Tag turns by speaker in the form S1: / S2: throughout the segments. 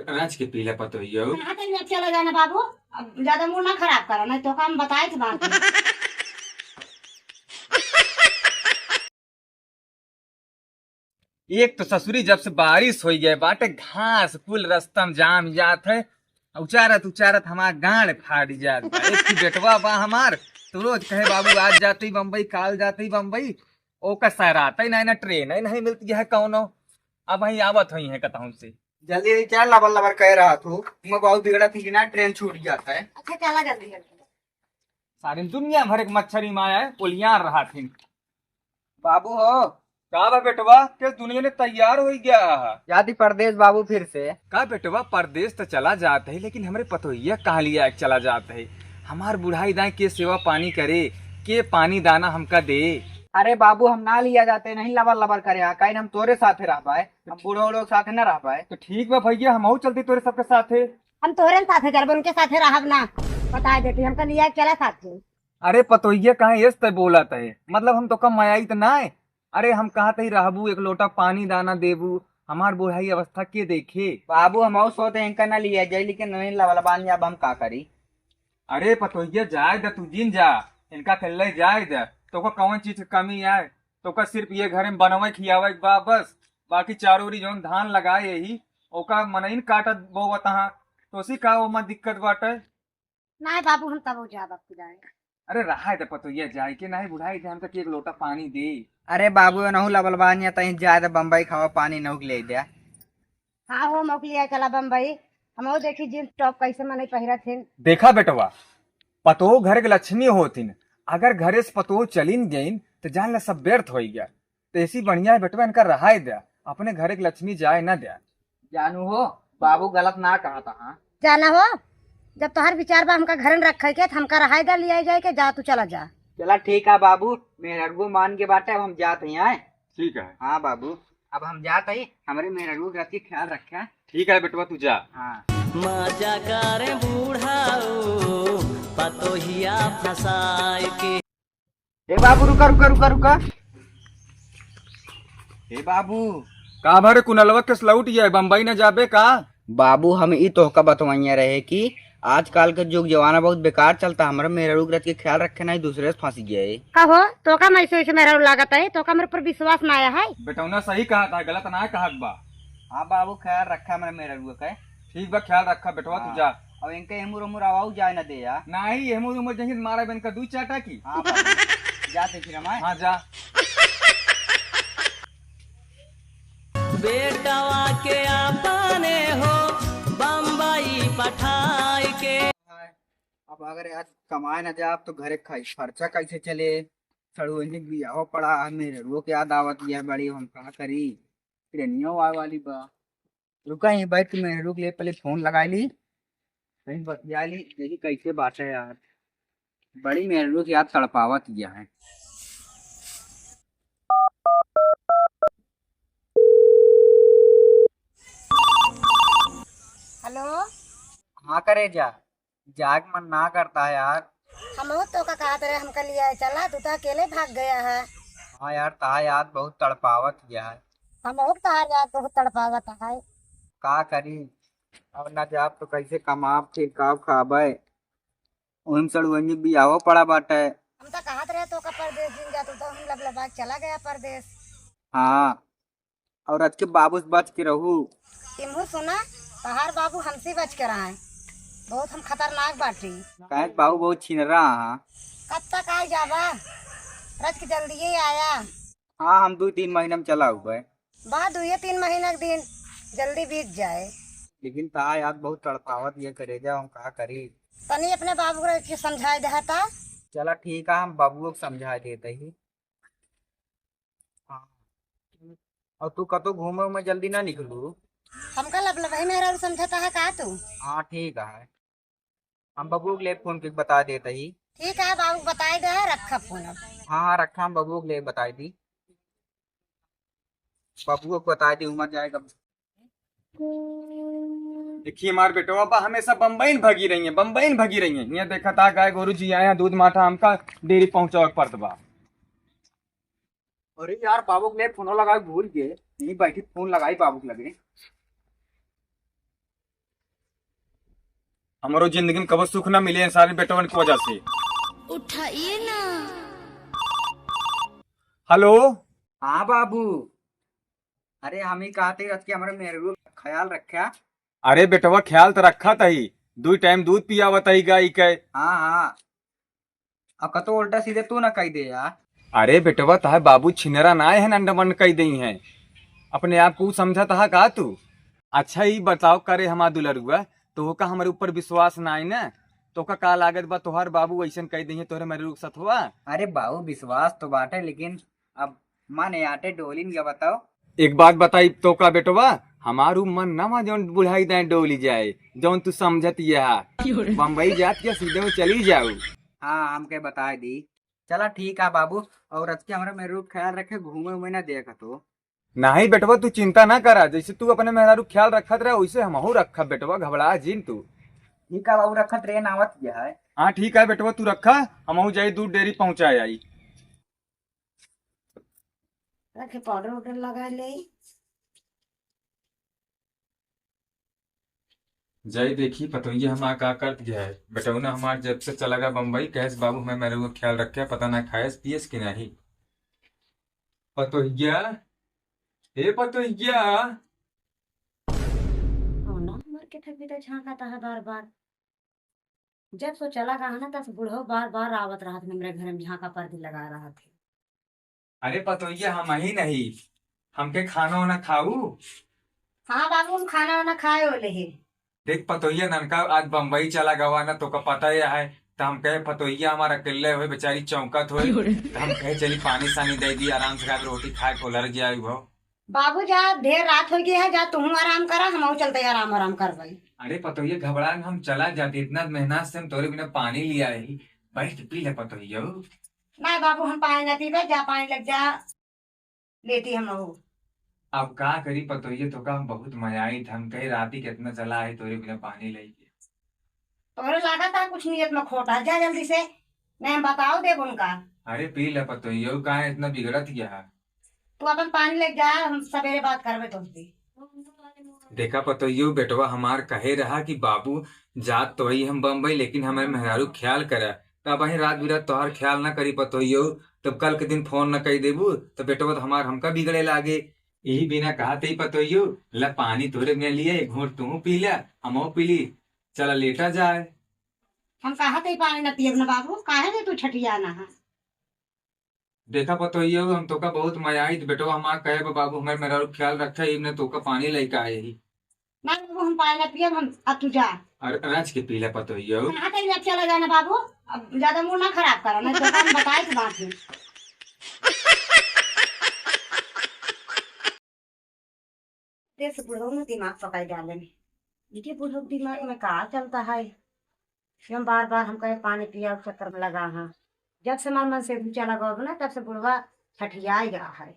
S1: रच के पीला पतोहियो।
S2: हाँ तो चला जाना बाबू, अब ज्यादा मूड ना खराब करो, नहीं तो काम बताए थे बात में।
S1: एक तो ससुरी जब से बारिश हो गए बाटे घास कुल रास्ता में जाम जात है। उचारत उचारत हमार गांड फाड़ जात बा। एक की बेटवा बा हमार तो रोज कहे बाबू आज जाते ही बम्बई काल जाते ही बम्बई। ओका सराता ही नहीं ना ट्रेन ही नहीं मिलती है कौनो। अब वही आवत हुई है कतहू से।
S3: जल्दी क्या लबर लबर कह रहा तू। मैं बहुत बिगड़ा थी कि ना ट्रेन छूट जाता है।
S2: अच्छा चला जल्दी जल्दी।
S1: सारी दुनिया भर एक मच्छरी माया है पुलियार रहा थी।
S3: बाबू हो
S1: का बा बेटवा के दुनिया ने तैयार हो गया।
S3: जाती परदेश बाबू फिर से।
S1: का बेटवा परदेश तो चला जाता है लेकिन हमारे पतोहिया कहाँ लिया चला जाता है। हमार बुढ़ाई दाई के सेवा पानी करे के पानी दाना हमका दे।
S3: अरे बाबू हम ना लिया जाते नहीं लबर लबर करे कहीं हम तोरे साथे रह पाए, हम बूढ़ो लोग साथे न रह पाए।
S1: तो ठीक बा भैया हम चलते तोरे सबके साथे।
S2: हम तोरे साथे करब, उनके साथे रहब ना, बता देती हमका लिया चला साथे।
S1: अरे पतोहिया कहाँ ये तय बोला है मतलब हम तो कम आयाई तो ना है। अरे हम कहा तही रहबू एक लोटा पानी दाना देबू हमार बुढ़ाई अवस्था के देखे।
S3: बाबू हम सोते इनका न लिया जाए लेकिन नहीं लबर लबान अब हम का करी।
S1: अरे पतोहिया जाए द तू जिन जा इनका खेल जाए द तो को कौन चीज की कमी आए तो का सिर्फ ये घर में बनवे खियावे के बा बस। बाकी चारों ओरी जौन धान लगाए यही ओका मनइन काटत बोवत तहा तो उसी का ओमा दिक्कत बाटे।
S2: नहीं बाबू हम तब जा बापू जाए।
S1: अरे रहा है पतोहिया जाए के नहीं बुढ़ाई दे हम तक एक लोटा पानी दे।
S3: अरे बाबू नहू लबर लबान तहीं जाए बम्बई खावा पानी नहू ले दे।
S2: हाँ हो मोकलिया चला बम्बई, हम देखी जींस टॉप कैसे मने पहिरा थे।
S1: देखा बेटवा पतो घर के लक्ष्मी होतिन अगर घरे से पतो चलिन गईन तो जान ला सब व्यर्थ हो गया। तो ऐसी बढ़िया है बेटवा इनका रहा दे अपने घरे के लक्ष्मी जाए न दे।
S3: जानू हो बाबू गलत ना कहा था।
S2: जाना हो जब तोहर विचार बा हमका घर में रखे के हमका रहाय दा लिया जाए के जा तू चला जा।
S3: चला ठीक है बाबू मेहरगू मान के बाटे अब हम जाते हैं।
S1: ठीक है।
S3: हाँ बाबू अब हम जाते ही हमारे मेहरगू का ख्याल रखे।
S1: ठीक है बेटवा तू जा।
S3: हाँ
S4: मजा करे बूढ़ाओ पतोहिया फसाए के।
S3: ए बाबू रुका रुका रुका रुका। ए बाबू
S1: का भरे कुनलवा के लौट गया बम्बई न जाबे का।
S3: बाबू हम ई तोहका बतवाइया रहे कि आजकल का युग जमाना बहुत बेकार चलता हमारा मेहरगू के ख्याल रखे नहीं दूसरे से फंसी गए।
S2: कहो तो का मैं से मेरा लागत है तो का मेरे पर विश्वास ना आया है।
S1: बेटौना सही कहा था गलत ना कहा बा।
S3: हाँ बाबू ख्याल रखा मेरा मेहरगू का।
S1: ठीक बा ख्याल रखा बेटवा तू जा।
S3: अब इनके एमुर उमुर आवाऊ जाए न दे यार।
S1: नहीं हेमू उमर जही मारा बन का दू चाटा की।
S3: हाँ बाबू जाते फिर हम।
S1: हाँ जा।
S4: बेटवा के अपने हो बम्बई पठाए के।
S3: अब अगर आज कमाए न जाए तो घरे खर्चा कैसे चले। सड़ू भी आओ पड़ा मेहरगू के याद आवत है बड़ी हम कहा करी ट्रेनियों आए वाली बा। रुका ही बैठ के मेहरगू के लिए पहले फोन लगाई ली कहीं बतिया ली देखी कैसे बात है यार। बड़ी मेहरगू की याद तड़पावत गया है।
S2: हेलो
S3: हाँ करे जा जाग मन ना करता है यार।
S2: हम तो का कहा तेरे हमका लिया चला तू तो अकेले भाग गया है।
S3: हाँ यार ता याद बहुत तड़पावत गया है।
S2: हम तहार याद बहुत तड़पावत है।
S3: का करी अब ना जाब तो कैसे कमाब फिर काब खाबे ओहिम सड़ुअंजी भी आवो पड़ा बाटे।
S2: हम तो कहा रहे तो का परदेश दिन जा तो हम लबलबा चला गया परदेश।
S3: हाँ और आज के बाबू से बच के रहू।
S2: तिमहू सुना तहार बाबू हमसे बच कर आए, बहुत हम खतरनाक बाटी।
S3: कहे बाबू बहुत छीन रहा।
S2: कब तक आ जावा, रज के जल्दी ही आया।
S3: हाँ हम 2-3 महीने में चला हुआ है।
S2: बाद 2-3 महीना के दिन जल्दी बीत जाए।
S3: लेकिन ता याद बहुत तड़पावत ये करे जा हम का करी।
S2: तनी अपने बाबू के समझाए देता।
S3: चला ठीक है हम बाबू को समझा देते ही। हाँ और तू कतो घूमे में जल्दी ना निकलू।
S2: हमका लबलबाई मेरा समझाता है का तू।
S3: हाँ ठीक है हम बाबू के लिए फोन के बता देते ही।
S2: ठीक है बाबू बताए दे रखा फोन अब।
S3: हाँ हाँ रखा हम बाबू के लिए बताई दी। बाबू को बताई दी उमर जाएगा।
S1: देखिए हमारे बेटो अब हमेशा बम्बई में भगी रही है बम्बई में भगी रही है। यहाँ देखा था गाय गोरू जी आया दूध माठा हमका डेयरी पहुंचाओ पड़त बा।
S3: अरे यार बाबू के लिए फोन लगा भूल गए नहीं बैठी फोन लगाई बाबू के लगे।
S1: हमारो जिंदगी में कबो सुख ना मिले इन सारे बेटवन की वजह से।
S2: उठाइए ना।
S1: हेलो।
S3: हाँ बाबू, अरे हम ही कहते रथ के हमारे मेहरू का ख्याल रखा।
S1: अरे बेटवा ख्याल तो रखा तही, 2 टाइम दूध पियावा तही गाय के।
S3: हाँ हाँ, अब कतो उल्टा सीधे तू ना कही दे यार।
S1: अरे बेटवा तहा बाबू छिनरा ना है अंडमन कही दई है, अपने आप को समझा तहा का तू। अच्छा ही बताओ करे हमार दुलरुआ, तो का हमारे ऊपर विश्वास ना है ना, तो का लागत बा तोहार बाबू ऐसा कही दई है तोहरे मेरे रुख सत हुआ।
S3: अरे बाबू विश्वास तो बाटे, लेकिन अब माने आटे डोली क्या बताओ।
S1: एक बात बताई तो का बेटवा, हमारू मन ना मा जौन बुढ़ाई दाए डोली जाए, जौन तू समझत यह बम्बई जात के सीधे में चली जाऊ।
S3: हाँ हमके बता दी। चला ठीक है बाबू, और रथ के हमारे मेहरू का ख्याल रखे, घूमे उमे ना देखा तो।
S1: नहीं बेटवा तू चिंता ना करा, जैसे तू अपने मेहरारू ख्याल रखत रहा वैसे हमहू रखा बेटवा, घबरा जिन तू।
S3: ठीक है बाबू, रखा ट्रेन आवत गया है।
S1: हाँ ठीक है बेटवा तू रखा, हमहू जाई दूध डेयरी पहुंचाए आई।
S2: रखे पाउडर वाउडर लगा ले।
S1: जय देखी पतोइया हमारा का करत गया है, बेटौना हमार जब से चला गया बम्बई, कैस बाबू मैं मेरे को ख्याल रखे, पता ना खाएस पियस कि नहीं। पतोइया, ए पतोइया।
S2: हो ना, मर के थक भी तो झांका है बार बार। जब सो चला गया ना, तब से बूढ़ो बार बार आवत रहा था मेरे घर में, झांका पर्दी लगा रहा थे।
S1: अरे पतोइया हम ही नहीं, हमके खाना वाना खाऊ।
S2: हाँ बाबू, हम खाना वाना खाए ओले है।
S1: देख पतोइया ननका आज बम्बई चला गवा ना, तो का पता ही है, तो हम कहे पतोइया हमारा अकेले हुए बेचारी चौंकत हुए, तो हम कहे चली पानी सानी दे दी, आराम से खा के रोटी खाए कोलर गया हो।
S2: बाबू जा, ढेर रात हो गई है, जा तुम आराम करा, हम चलते आराम आराम कर भाई।
S1: अरे पतोइया घबरा हम चला जाते, इतना मेहनत से हम तोरे बिना पानी लिया है, बैठ के पी ले पतोइया।
S2: नहीं बाबू, हम पानी न पीबे, जा पानी लग जा लेती हम लोग।
S1: अब का करी पतोइया, तो का हम बहुत मजा आई था, हम कहे राती कितना चला है तोरे बिना पानी लेके।
S2: तोरे लगा था कुछ नियत में खोटा, जा जल्दी से, मैं बताओ दे उनका।
S1: अरे पी ले पतोइया, का इतना बिगड़त गया।
S2: तू अपन पानी लेके जा, हम सवेरे बात करबे तुमसे।
S1: देखा पतोइयो बेटवा हमार कहे रहा कि बाबू जात तो ही हम बम्बई, लेकिन हमारे मेहरारू ख्याल करा, तब वही रात बिरात तोहार ख्याल ना करी पतोइयो, तब कल के दिन फोन न कही देबू तो बेटवा तो हमार हमका बिगड़े लागे। यही बिना कहा ही पतोइयो, ला पानी तोरे में लिए, एक घूंट तू पी ले हमो पी ली, चला लेटा जाए।
S2: हम कहा थे पानी न पिए ना बाबू, काहे दे तू छठिया ना है।
S1: देखा पतोइयो हम तो का बहुत मजा आई, तो बेटवा हमार कहे बाबू हमारे मेहरारू ख्याल रखा, इमने तो का पानी लेके आए ही।
S2: ना बाबू, हम पानी न पिए, हम अब तू जा।
S1: और रच के पी ले पतोइयो।
S2: कहा थे जब चला जाना बाबू, अब ज्यादा मुंह ना खराब करो, नहीं तो हम बताए थे बात में। देख बुढ़ो में दिमाग पकाई डाले में, ये बुढ़ो के दिमाग में कहा चलता है, हम बार बार हम कहे पानी पिया चक्कर में लगा हाँ। जब से मन से ऊंचा लगा ना, तब से बुढ़वा छठिया ही रहा है।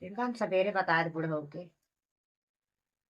S2: देखा हम सवेरे बताए बुढ़ो के।